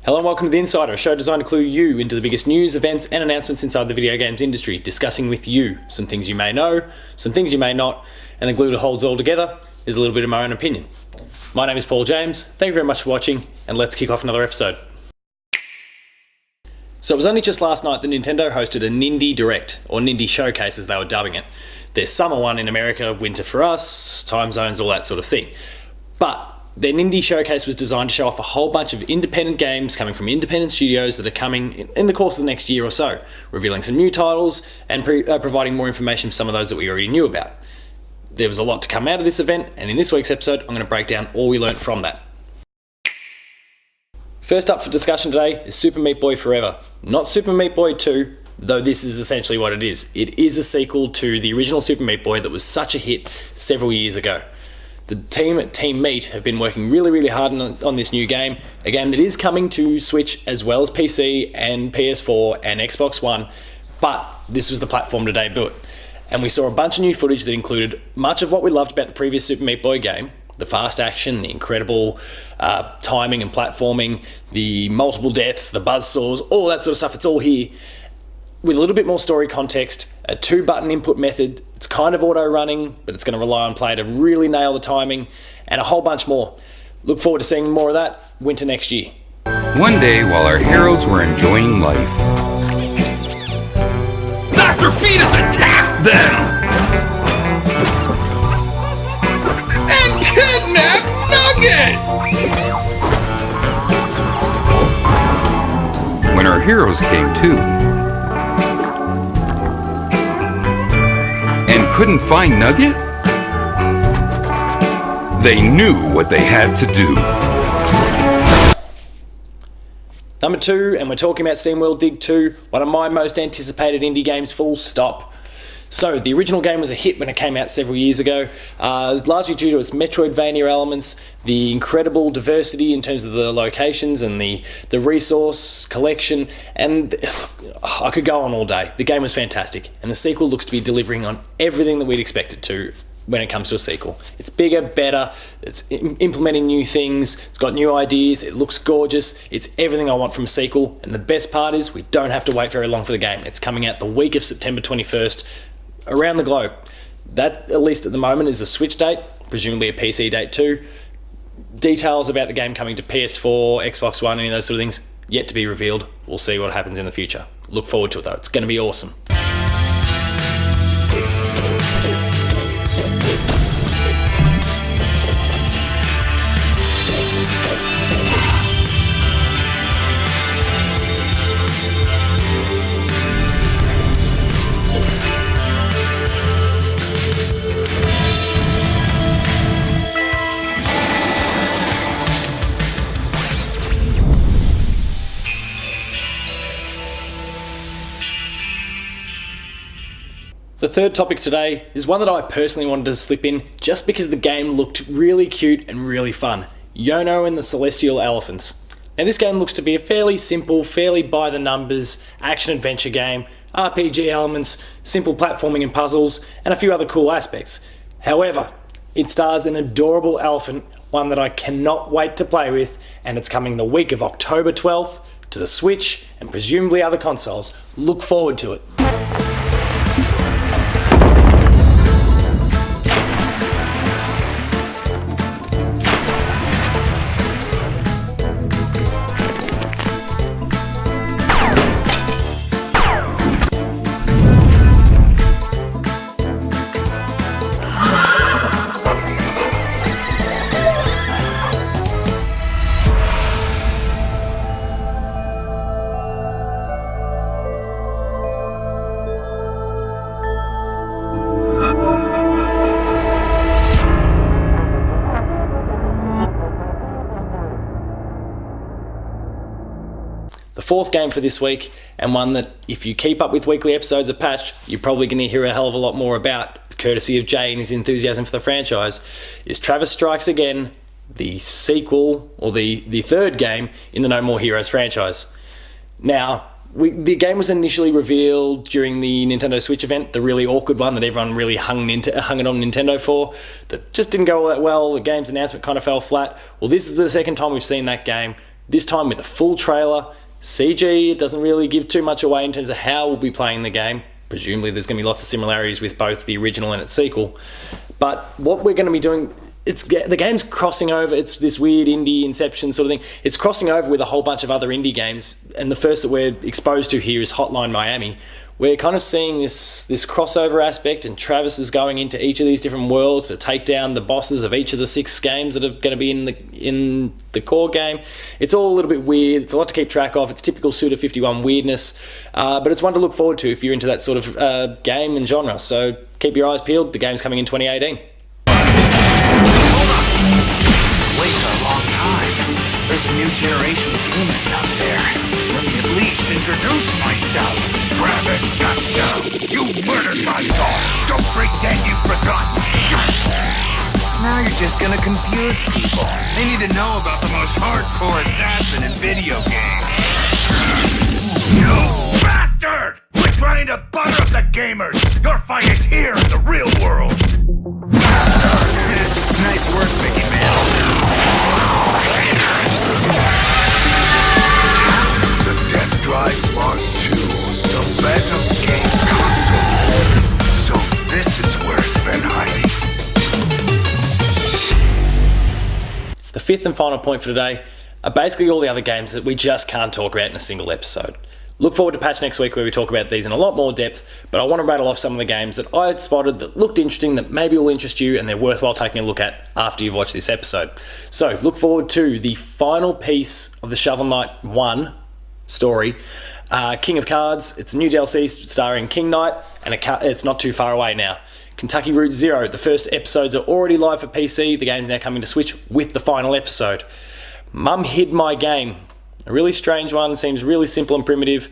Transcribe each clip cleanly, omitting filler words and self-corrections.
Hello and welcome to The Insider, a show designed to clue you into the biggest news, events and announcements inside the video games industry, discussing with you some things you may know, some things you may not, and the glue that holds it all together is a little bit of my own opinion. My name is Paul James, thank you very much for watching, and let's kick off another episode. So it was only just last night that Nintendo hosted a Nindie Direct, or Nindie Showcase as they were dubbing it. There's summer one in America, winter for us, time zones, all that sort of thing. But their Nindie Showcase was designed to show off a whole bunch of independent games coming from independent studios that are coming in the course of the next year or so, revealing some new titles and providing more information for some of those that we already knew about. There was a lot to come out of this event, and in this week's episode, I'm going to break down all we learnt from that. First up for discussion today is Super Meat Boy Forever. Not Super Meat Boy 2, though this is essentially what it is. It is a sequel to the original Super Meat Boy that was such a hit several years ago. The team at Team Meat have been working really hard on this new game, a game that is coming to Switch as well as PC and PS4 and Xbox One, but this was the platform to debut it. And we saw a bunch of new footage that included much of what we loved about the previous Super Meat Boy game, the fast action, the incredible timing and platforming, the multiple deaths, the buzzsaws, all that sort of stuff. It's all here with a little bit more story context, a 2-button input method. It's kind of auto-running, but it's going to rely on play to really nail the timing, and a whole bunch more. Look forward to seeing more of that winter next year. One day, while our heroes were enjoying life, Dr. Fetus attacked them and kidnapped Nugget! When our heroes came to and couldn't find Nugget, they knew what they had to do. Number 2, and we're talking about SteamWorld Dig 2, one of my most anticipated indie games, full stop. So, the original game was a hit when it came out several years ago, largely due to its Metroidvania elements, the incredible diversity in terms of the locations and the resource collection, and I could go on all day. The game was fantastic, and the sequel looks to be delivering on everything that we'd expect it to when it comes to a sequel. It's bigger, better, it's implementing new things, it's got new ideas, it looks gorgeous, it's everything I want from a sequel, and the best part is we don't have to wait very long for the game. It's coming out the week of September 21st, around the globe. That, at least at the moment, is a Switch date, presumably a PC date too. Details about the game coming to PS4, Xbox One, any of those sort of things, yet to be revealed. We'll see what happens in the future. Look forward to it though, it's going to be awesome. The third topic today is one that I personally wanted to slip in just because the game looked really cute and really fun. Yono and the Celestial Elephants. Now this game looks to be a fairly simple, fairly by the numbers action-adventure game, RPG elements, simple platforming and puzzles, and a few other cool aspects. However, it stars an adorable elephant, one that I cannot wait to play with, and it's coming the week of October 12th to the Switch and presumably other consoles. Look forward to it. The fourth game for this week, and one that if you keep up with weekly episodes of Patch, you're probably going to hear a hell of a lot more about, courtesy of Jay and his enthusiasm for the franchise, is Travis Strikes Again, the sequel, or the third game in the No More Heroes franchise. Now, the game was initially revealed during the Nintendo Switch event, the really awkward one that everyone really hung it on Nintendo for, that just didn't go all that well. The game's announcement kind of fell flat. Well, this is the second time we've seen that game. this time with a full trailer. CG, it doesn't really give too much away in terms of how we'll be playing the game. Presumably there's going to be lots of similarities with both the original and its sequel. But what we're going to be doing, the game's crossing over. It's this weird indie Inception sort of thing. It's crossing over with a whole bunch of other indie games. And the first that we're exposed to here is Hotline Miami. We're kind of seeing this crossover aspect, and Travis is going into each of these different worlds to take down the bosses of each of the 6 games that are going to be in the core game. It's all a little bit weird. It's a lot to keep track of. It's typical Suda 51 weirdness, but it's one to look forward to if you're into that sort of game and genre. So keep your eyes peeled. The game's coming in 2018. Wait for a long time. There's a new generation of humans out there. Let me at least introduce myself. Travis, gotcha! You murdered my dog! Don't pretend you've forgotten! Now you're just gonna confuse people. They need to know about the most hardcore assassin in video games. You bastard! Quit trying to butter up the gamers! Your fight is here in the real world! Nice work, Mickey Man. The Death Drive Mark II. The Phantom Game Console. So this is where it's been hiding. The fifth and final point for today are basically all the other games that we just can't talk about in a single episode. Look forward to Patch next week where we talk about these in a lot more depth, but I want to rattle off some of the games that I spotted that looked interesting, that maybe will interest you, and they're worthwhile taking a look at after you've watched this episode. So look forward to the final piece of the Shovel Knight 1 story, King of Cards. It's a new DLC starring King Knight, and it's not too far away now. Kentucky Route Zero, the first episodes are already live for PC. The game's now coming to Switch with the final episode. Mum Hid My Game, a really strange one, seems really simple and primitive.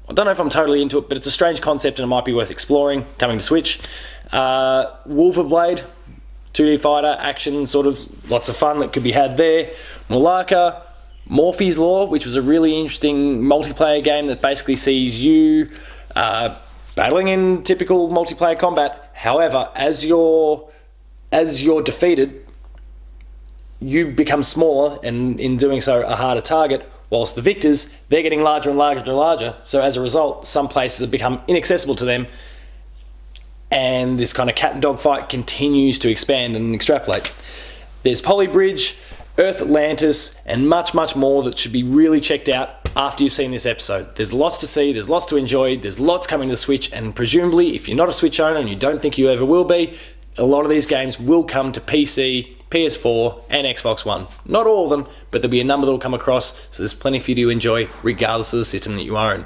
I don't know if I'm totally into it, but it's a strange concept and it might be worth exploring, coming to Switch. Wolfer Blade, 2D fighter, action, sort of lots of fun that could be had there. Mulaka, Morphe's Law, which was a really interesting multiplayer game that basically sees you battling in typical multiplayer combat. However, as you're defeated, you become smaller, and in doing so a harder target, whilst the victors, they're getting larger and larger and larger. So as a result, some places have become inaccessible to them, and this kind of cat and dog fight continues to expand and extrapolate. There's Polybridge, Earth Atlantis, and much, much more that should be really checked out after you've seen this episode. There's lots to see, there's lots to enjoy, there's lots coming to the Switch, and presumably, if you're not a Switch owner and you don't think you ever will be, a lot of these games will come to PC, PS4, and Xbox One. Not all of them, but there'll be a number that will come across, so there's plenty for you to enjoy, regardless of the system that you own.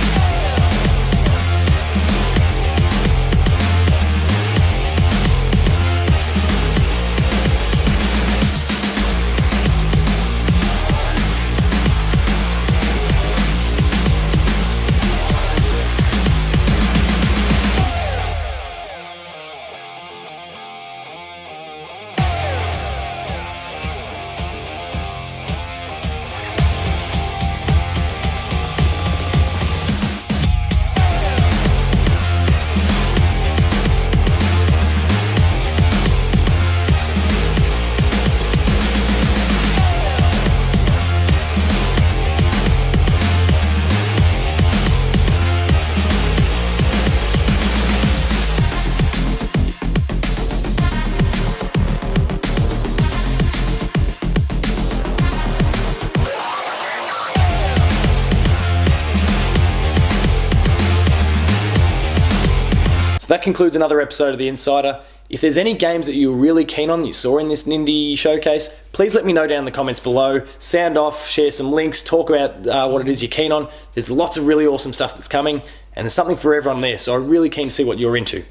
That concludes another episode of The Insider. If there's any games that you were really keen on that you saw in this Nindie showcase, please let me know down in the comments below. Sound off, share some links, talk about what it is you're keen on. There's lots of really awesome stuff that's coming, and there's something for everyone there, so I'm really keen to see what you're into.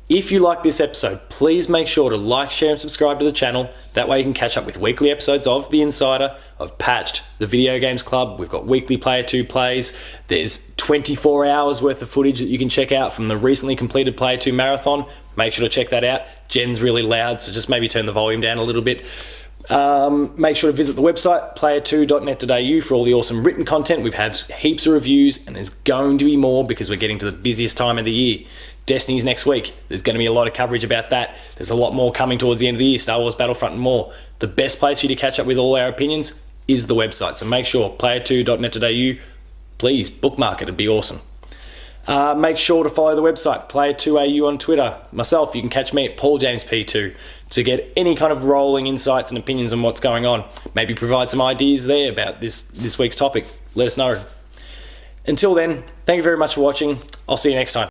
If you like this episode, please make sure to like, share, and subscribe to the channel. That way you can catch up with weekly episodes of The Insider, of Patched, the Video Games Club. We've got weekly Player 2 plays. There's 24 hours worth of footage that you can check out from the recently completed Player 2 marathon. Make sure to check that out. Jen's really loud, so just maybe turn the volume down a little bit. Make sure to visit the website, player2.net.au, for all the awesome written content. We've had heaps of reviews, and there's going to be more because we're getting to the busiest time of the year. Destiny's next week. There's going to be a lot of coverage about that. There's a lot more coming towards the end of the year. Star Wars Battlefront and more. The best place for you to catch up with all our opinions is the website. So make sure, player2.net.au, please bookmark it, it'd be awesome. Make sure to follow the website, Player2AU on Twitter. Myself, you can catch me at PaulJamesP2 to get any kind of rolling insights and opinions on what's going on. Maybe provide some ideas there about this week's topic. Let us know. Until then, thank you very much for watching. I'll see you next time.